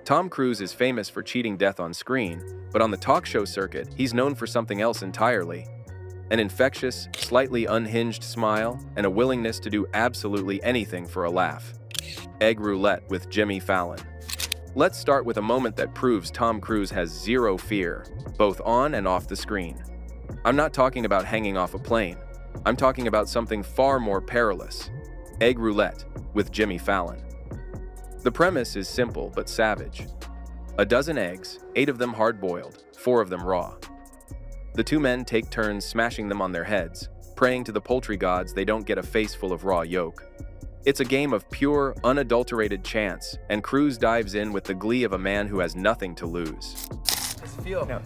Tom Cruise is famous for cheating death on screen, but on the talk show circuit, he's known for something else entirely. An infectious, slightly unhinged smile, and a willingness to do absolutely anything for a laugh. Egg roulette with Jimmy Fallon. Let's start with a moment that proves Tom Cruise has zero fear, both on and off the screen. I'm not talking about hanging off a plane. I'm talking about something far more perilous. Egg roulette with Jimmy Fallon. The premise is simple but savage. A dozen eggs, 8 of them hard-boiled, 4 of them raw. The two men take turns smashing them on their heads, praying to the poultry gods they don't get a face full of raw yolk. It's a game of pure, unadulterated chance, and Cruise dives in with the glee of a man who has nothing to lose. Let's feel. No.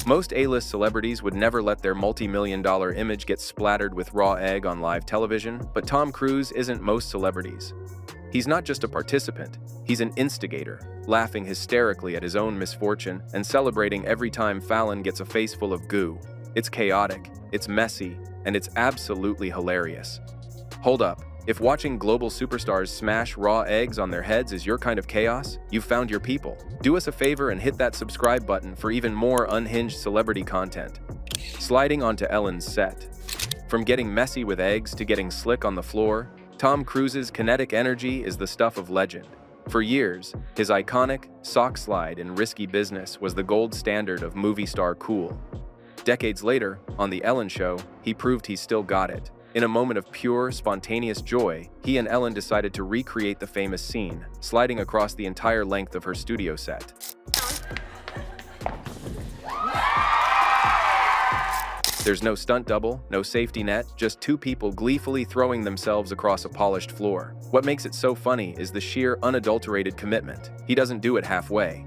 Most A-list celebrities would never let their multi-million-dollar image get splattered with raw egg on live television, but Tom Cruise isn't most celebrities. He's not just a participant, he's an instigator, laughing hysterically at his own misfortune and celebrating every time Fallon gets a face full of goo. It's chaotic, it's messy, and it's absolutely hilarious. Hold up. If watching global superstars smash raw eggs on their heads is your kind of chaos, you've found your people. Do us a favor and hit that subscribe button for even more unhinged celebrity content. Sliding onto Ellen's set. From getting messy with eggs to getting slick on the floor, Tom Cruise's kinetic energy is the stuff of legend. For years, his iconic sock slide in Risky Business was the gold standard of movie star cool. Decades later, on The Ellen Show, he proved he still got it. In a moment of pure, spontaneous joy, he and Ellen decided to recreate the famous scene, sliding across the entire length of her studio set. There's no stunt double, no safety net, just 2 people gleefully throwing themselves across a polished floor. What makes it so funny is the sheer, unadulterated commitment. He doesn't do it halfway.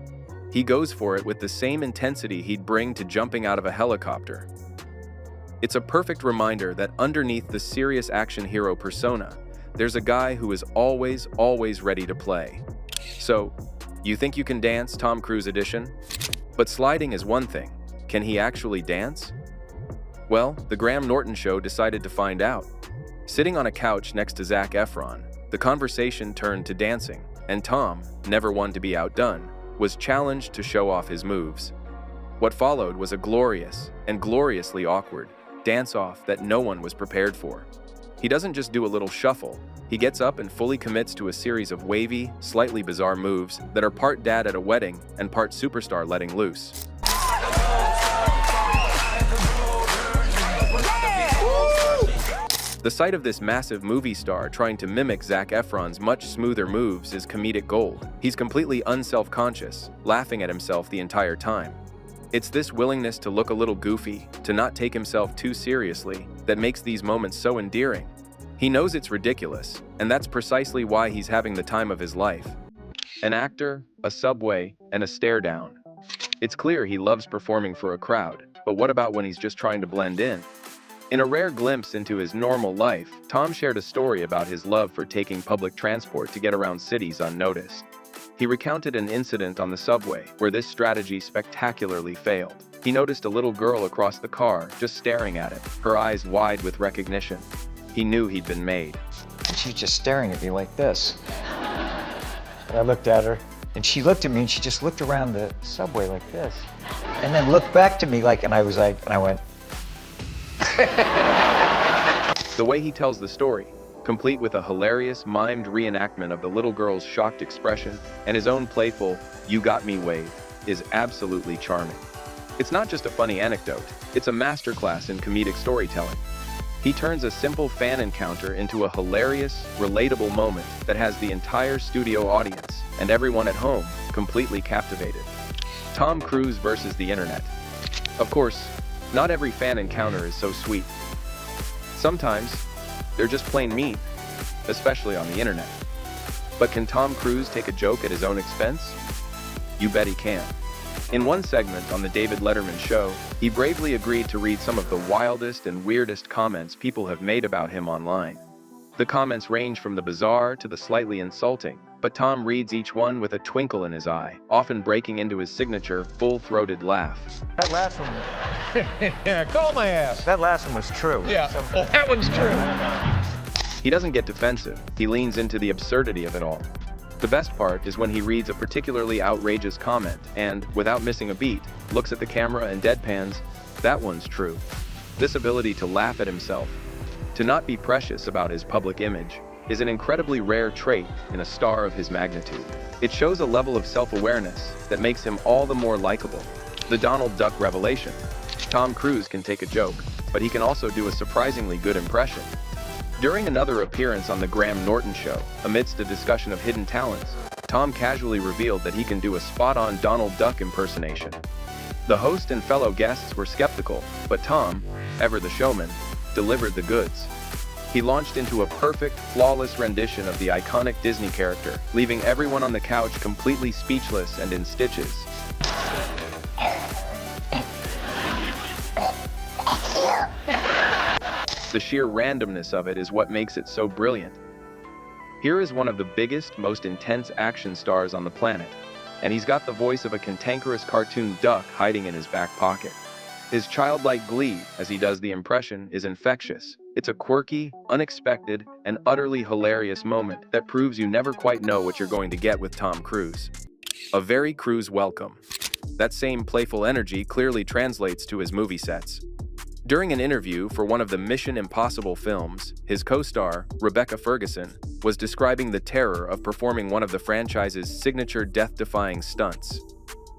He goes for it with the same intensity he'd bring to jumping out of a helicopter. It's a perfect reminder that underneath the serious action hero persona, there's a guy who is always ready to play. So, you think you can dance, Tom Cruise edition? But sliding is one thing. Can he actually dance? Well, the Graham Norton Show decided to find out. Sitting on a couch next to Zac Efron, the conversation turned to dancing, and Tom, never one to be outdone, was challenged to show off his moves. What followed was a glorious and gloriously awkward dance-off that no one was prepared for. He doesn't just do a little shuffle, he gets up and fully commits to a series of wavy, slightly bizarre moves that are part dad at a wedding and part superstar letting loose. The sight of this massive movie star trying to mimic Zac Efron's much smoother moves is comedic gold. He's completely unself-conscious, laughing at himself the entire time. It's this willingness to look a little goofy, to not take himself too seriously, that makes these moments so endearing. He knows it's ridiculous, and that's precisely why he's having the time of his life. An actor, a subway, and a stare down. It's clear he loves performing for a crowd, but what about when he's just trying to blend in? In a rare glimpse into his normal life, Tom shared a story about his love for taking public transport to get around cities unnoticed. He recounted an incident on the subway where this strategy spectacularly failed. He noticed a little girl across the car just staring at him, her eyes wide with recognition. He knew he'd been made. She was just staring at me like this. I looked at her, and she looked at me, and she just looked around the subway like this. And then looked back to me and I went. The way he tells the story, complete with a hilarious, mimed reenactment of the little girl's shocked expression and his own playful, "you got me" wave, is absolutely charming. It's not just a funny anecdote, it's a masterclass in comedic storytelling. He turns a simple fan encounter into a hilarious, relatable moment that has the entire studio audience and everyone at home completely captivated. Tom Cruise versus the internet. Of course, not every fan encounter is so sweet. Sometimes, they're just plain mean, especially on the internet. But can Tom Cruise take a joke at his own expense? You bet he can. In one segment on the David Letterman Show, he bravely agreed to read some of the wildest and weirdest comments people have made about him online. The comments range from the bizarre to the slightly insulting, but Tom reads each one with a twinkle in his eye, often breaking into his signature, full-throated laugh. That last one, Yeah, call my ass. that last one was true. Yeah, well, that one's true. He doesn't get defensive, he leans into the absurdity of it all. The best part is when he reads a particularly outrageous comment and, without missing a beat, looks at the camera and deadpans, "That one's true." This ability to laugh at himself, to not be precious about his public image, is an incredibly rare trait in a star of his magnitude. It shows a level of self-awareness that makes him all the more likable. The Donald Duck revelation. Tom Cruise can take a joke, but he can also do a surprisingly good impression. During another appearance on the Graham Norton Show, amidst a discussion of hidden talents, Tom casually revealed that he can do a spot-on Donald Duck impersonation. The host and fellow guests were skeptical, but Tom, ever the showman, delivered the goods. He launched into a perfect, flawless rendition of the iconic Disney character, leaving everyone on the couch completely speechless and in stitches. The sheer randomness of it is what makes it so brilliant. Here is one of the biggest, most intense action stars on the planet, and he's got the voice of a cantankerous cartoon duck hiding in his back pocket. His childlike glee as he does the impression is infectious. It's a quirky, unexpected, and utterly hilarious moment that proves you never quite know what you're going to get with Tom Cruise. A very Cruise welcome. That same playful energy clearly translates to his movie sets. During an interview for one of the Mission Impossible films, his co-star, Rebecca Ferguson, was describing the terror of performing one of the franchise's signature death-defying stunts.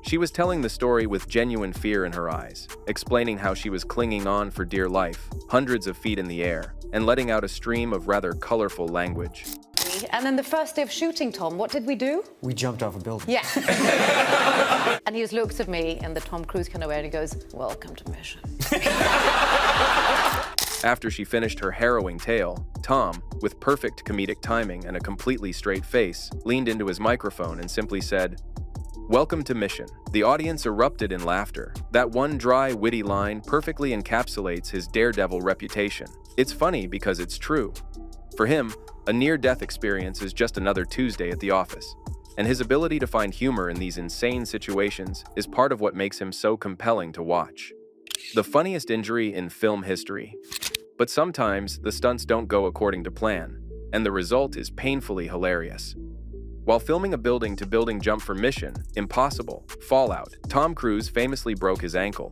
She was telling the story with genuine fear in her eyes, explaining how she was clinging on for dear life, hundreds of feet in the air, and letting out a stream of rather colorful language. And then the first day of shooting, Tom, what did we do? We jumped off a building. Yeah. And he just looks at me in the Tom Cruise kind of way and he goes, "Welcome to Mission." After she finished her harrowing tale, Tom, with perfect comedic timing and a completely straight face, leaned into his microphone and simply said, "Welcome to Mission." The audience erupted in laughter. That one dry, witty line perfectly encapsulates his daredevil reputation. It's funny because it's true. For him, a near-death experience is just another Tuesday at the office, and his ability to find humor in these insane situations is part of what makes him so compelling to watch. The funniest injury in film history. But sometimes, the stunts don't go according to plan, and the result is painfully hilarious. While filming a building-to-building jump for Mission Impossible Fallout, Tom Cruise famously broke his ankle.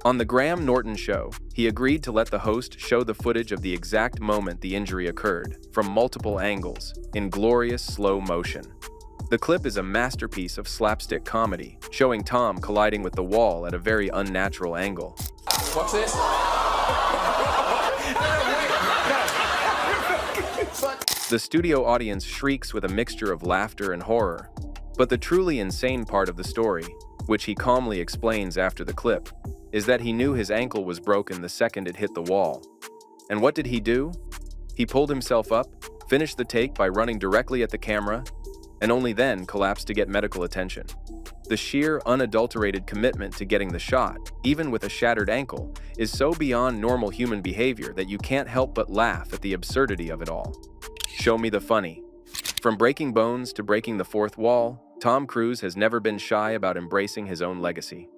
On the Graham Norton Show, he agreed to let the host show the footage of the exact moment the injury occurred, from multiple angles, in glorious slow motion. The clip is a masterpiece of slapstick comedy, showing Tom colliding with the wall at a very unnatural angle. What's this? The studio audience shrieks with a mixture of laughter and horror. But the truly insane part of the story, which he calmly explains after the clip, is that he knew his ankle was broken the second it hit the wall. And what did he do? He pulled himself up, finished the take by running directly at the camera, and only then collapsed to get medical attention. The sheer, unadulterated commitment to getting the shot, even with a shattered ankle, is so beyond normal human behavior that you can't help but laugh at the absurdity of it all. Show me the funny. From breaking bones to breaking the fourth wall, Tom Cruise has never been shy about embracing his own legacy.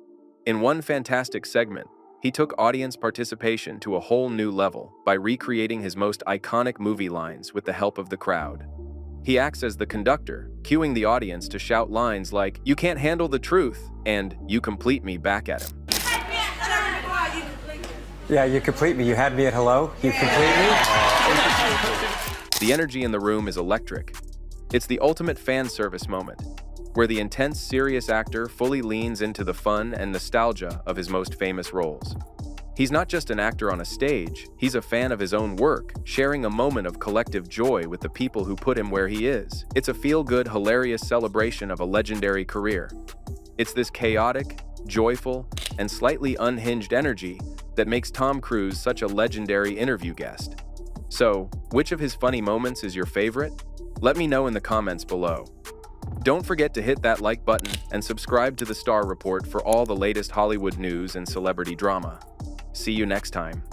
In one fantastic segment, he took audience participation to a whole new level by recreating his most iconic movie lines with the help of the crowd. He acts as the conductor, cueing the audience to shout lines like, "You can't handle the truth," and "You complete me" back at him. Yeah, you complete me. You had me at hello. You complete me. The energy in the room is electric. It's the ultimate fan service moment, where the intense, serious actor fully leans into the fun and nostalgia of his most famous roles. He's not just an actor on a stage, he's a fan of his own work, sharing a moment of collective joy with the people who put him where he is. It's a feel-good, hilarious celebration of a legendary career. It's this chaotic, joyful, and slightly unhinged energy that makes Tom Cruise such a legendary interview guest. So, which of his funny moments is your favorite? Let me know in the comments below. Don't forget to hit that like button and subscribe to the Star Report for all the latest Hollywood news and celebrity drama. See you next time.